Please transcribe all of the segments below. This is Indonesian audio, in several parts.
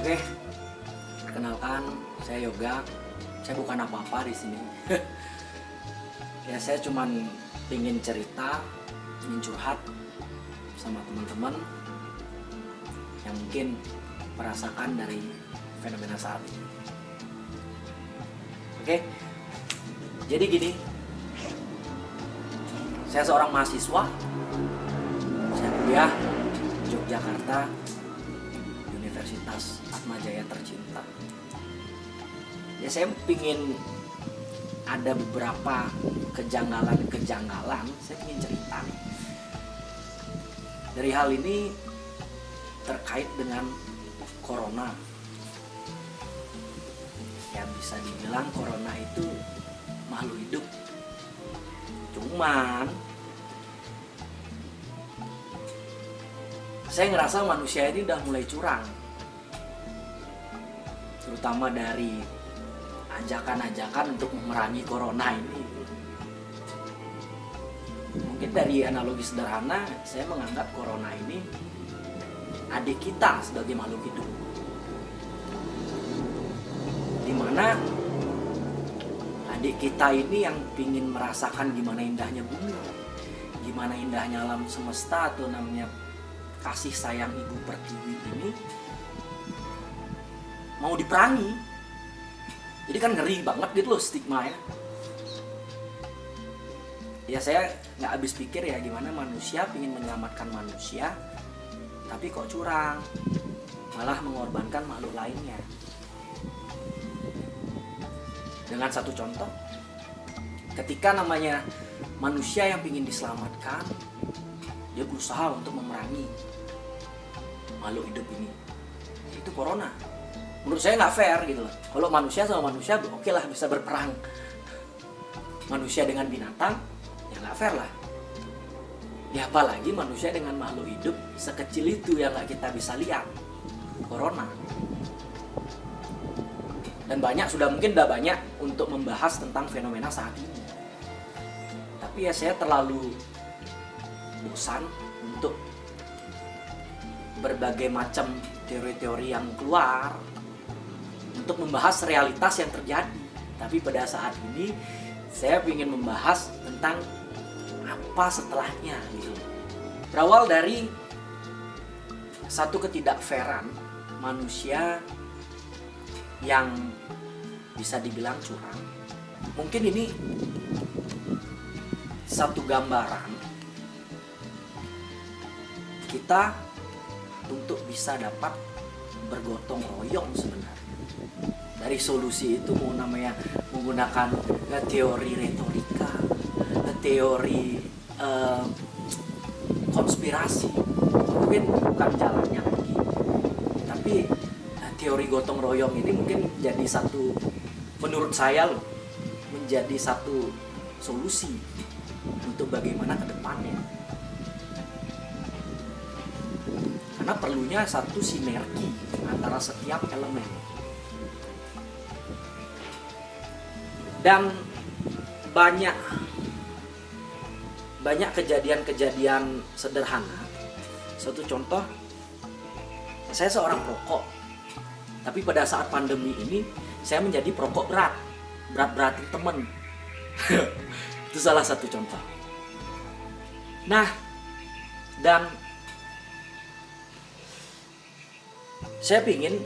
Oke, perkenalkan saya Yoga. Saya bukan apa-apa di sini. Ya saya cuman ingin cerita, ingin curhat sama teman-teman yang mungkin merasakan dari fenomena saat ini. Oke, jadi gini, saya seorang mahasiswa, saya kuliah di Yogyakarta, Universitas Atmajaya tercinta. Ya saya pingin ada beberapa kejanggalan, saya ingin cerita nih. Dari hal ini terkait dengan corona. Ya bisa dibilang corona itu makhluk hidup. Cuman saya ngerasa manusia ini udah mulai curang. Terutama dari ajakan-ajakan untuk memerangi corona ini. Mungkin dari analogi sederhana, saya menganggap corona ini adik kita sebagai makhluk hidup. Dimana adik kita ini yang ingin merasakan gimana indahnya bumi, gimana indahnya alam semesta atau namanya kasih sayang ibu pertiwi ini mau diperangi. Jadi kan ngeri banget gitu loh stigma ya. Ya saya nggak habis pikir ya gimana manusia ingin menyelamatkan manusia, tapi kok curang, malah mengorbankan makhluk lainnya. Dengan satu contoh, ketika namanya manusia yang ingin diselamatkan, dia berusaha untuk memerangi makhluk hidup ini, yaitu corona. Menurut saya nggak fair gitu loh. Kalau manusia sama manusia oke lah bisa berperang. Manusia dengan binatang ya nggak fair lah. Ya apalagi manusia dengan makhluk hidup sekecil itu yang nggak kita bisa lihat, corona. Dan mungkin udah banyak untuk membahas tentang fenomena saat ini. Tapi ya saya terlalu bosan untuk berbagai macam teori-teori yang keluar untuk membahas realitas yang terjadi. Tapi pada saat ini saya ingin membahas tentang apa setelahnya gitu. Berawal dari satu ketidakfairan manusia yang bisa dibilang curang. Mungkin ini satu gambaran kita untuk bisa dapat bergotong royong sebenarnya. Dari solusi itu mau namanya menggunakan teori retorika, teori konspirasi, mungkin bukan jalannya lagi. Tapi teori gotong royong ini mungkin jadi satu, menurut saya loh, menjadi satu solusi untuk bagaimana ke depannya. Karena perlunya satu sinergi antara setiap elemen. Dan banyak kejadian-kejadian sederhana. Satu contoh, saya seorang perokok. Tapi pada saat pandemi ini saya menjadi perokok berat-beratin temen. Itu salah satu contoh. Nah, dan saya ingin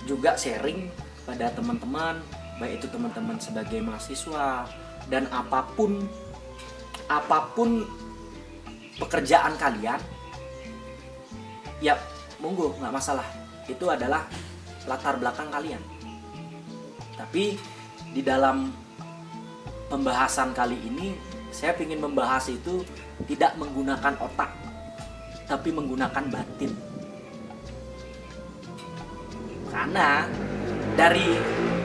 juga sharing pada teman-teman, baik itu teman-teman sebagai mahasiswa dan apapun pekerjaan kalian, ya monggo, nggak masalah. Itu adalah latar belakang kalian. Tapi di dalam pembahasan kali ini saya ingin membahas itu tidak menggunakan otak, tapi menggunakan batin. Karena dari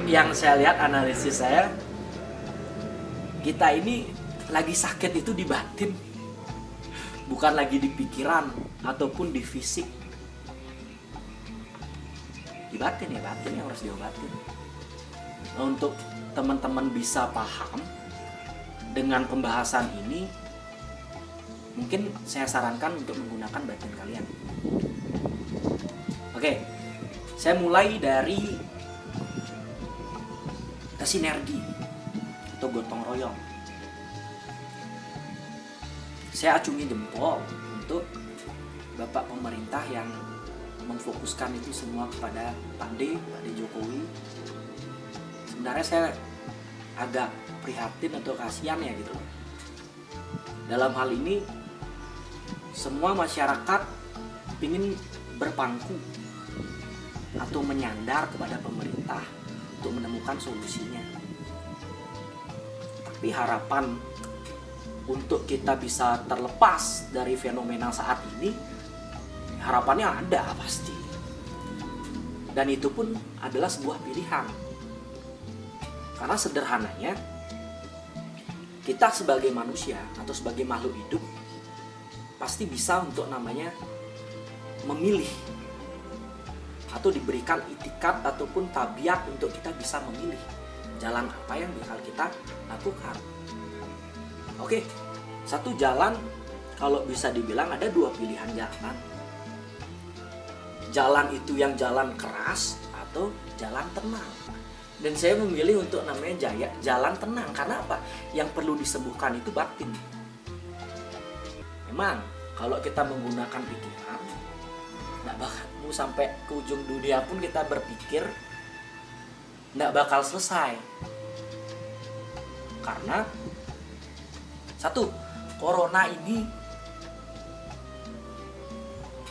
yang saya lihat, analisis saya, kita ini lagi sakit itu di batin, bukan lagi di pikiran ataupun di fisik. Di batin ya, batin yang harus diobatin. Nah, untuk teman-teman bisa paham dengan pembahasan ini, mungkin saya sarankan untuk menggunakan batin kalian. Oke, Saya mulai dari sinergi atau gotong royong. Saya acungi jempol untuk Bapak pemerintah yang memfokuskan itu semua kepada Pak D Jokowi. Sebenarnya saya agak prihatin atau kasihan ya gitu. Dalam hal ini semua masyarakat ingin berpangku atau menyandar kepada pemerintah untuk menemukan solusinya. Tapi harapan untuk kita bisa terlepas dari fenomena saat ini, harapannya ada pasti. Dan itu pun adalah sebuah pilihan. Karena sederhananya, kita sebagai manusia atau sebagai makhluk hidup pasti bisa untuk namanya memilih atau diberikan itikat ataupun tabiat untuk kita bisa memilih jalan apa yang bakal kita lakukan. Oke, satu jalan kalau bisa dibilang ada dua pilihan jalan. Jalan itu yang jalan keras atau jalan tenang. Dan saya memilih untuk namanya jalan tenang. Karena apa? Yang perlu disembuhkan itu batin. Memang kalau kita menggunakan pikiran, nggak bakal mau sampai ke ujung dunia pun kita berpikir nggak bakal selesai. Karena satu, corona ini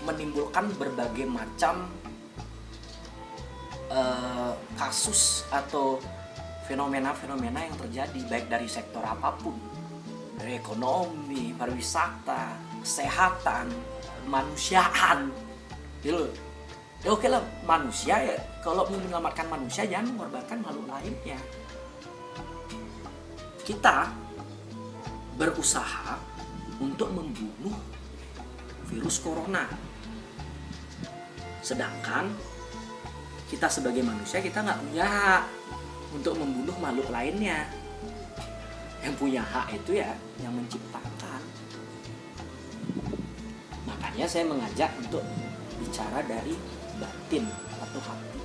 menimbulkan berbagai macam kasus atau fenomena-fenomena yang terjadi baik dari sektor apapun, dari ekonomi, pariwisata, kesehatan, kemanusiaan, gitu. Ya oke lah, manusia ya, kalau mau menyelamatkan manusia jangan mengorbankan makhluk lainnya. Kita berusaha untuk membunuh virus corona, sedangkan kita sebagai manusia kita nggak punya hak untuk membunuh makhluk lainnya. Yang punya hak itu ya yang menciptakan. Makanya saya mengajak untuk bicara dari batin atau hati.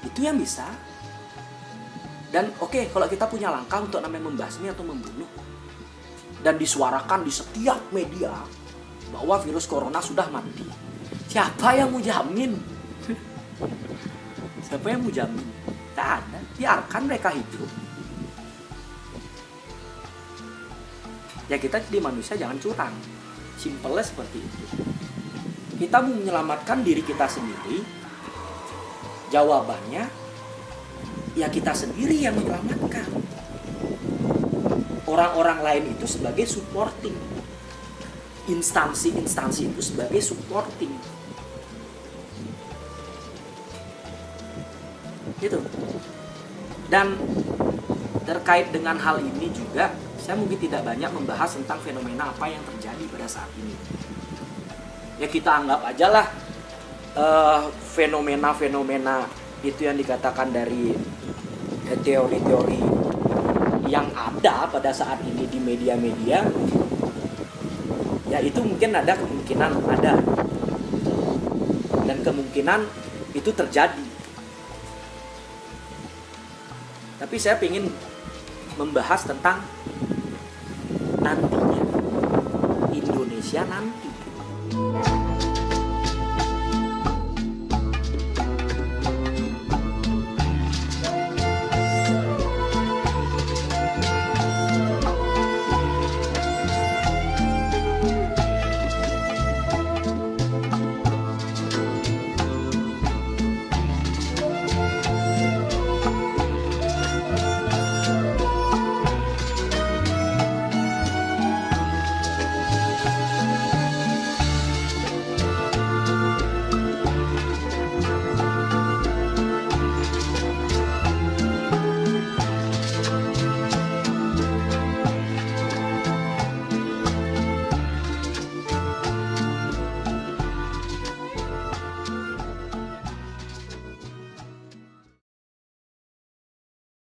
Itu yang bisa. Dan oke, kalau kita punya langkah untuk namanya membasmi atau membunuh dan disuarakan di setiap media bahwa virus corona sudah mati, siapa yang mau jamin? Siapa yang mau jamin? Tak ada. Biarkan mereka hidup. Ya kita jadi manusia jangan curang. Simpelnya seperti itu. Kita mau menyelamatkan diri kita sendiri. Jawabannya ya kita sendiri yang menyelamatkan. Orang-orang lain itu sebagai supporting. Instansi-instansi itu sebagai supporting. Gitu. Dan terkait dengan hal ini juga saya mungkin tidak banyak membahas tentang fenomena apa yang terjadi pada saat ini. Ya kita anggap aja lah fenomena-fenomena itu yang dikatakan dari teori-teori yang ada pada saat ini di media-media. Ya itu mungkin ada kemungkinan ada. Dan kemungkinan itu terjadi. Tapi saya ingin membahas tentang nantinya Indonesia nanti.